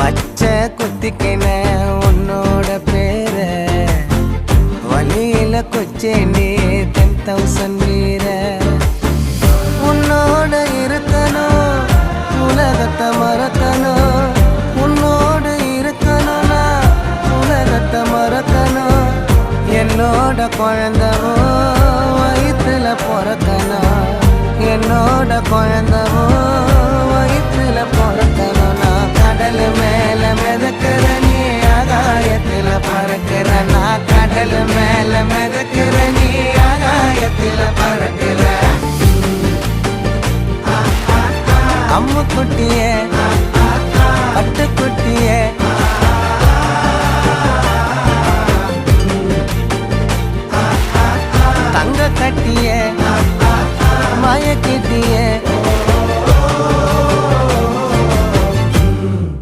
பச்சை குத்திக்கின உன்னோட பேர வழியில கொச்சேண்டி 10,000 வீர உன்னோட இருக்கணும் உலகத்தை மறக்கணும் உன்னோட இருக்கணும்னா உலகத்தை மறக்கணும் என்னோட குழந்தவோ வயிற்றுல பிறக்கணும் என்னோட குழந்தவோ வயிற்றுல பிறக்கணும் நான் கடல் மேல மிதக்கிற நீ ஆகாயத்துல பறக்கிற நான் கடல் மேல மிதக்கிற நீ ஆகாயத்துல பறக்கிற அம்மு குட்டியே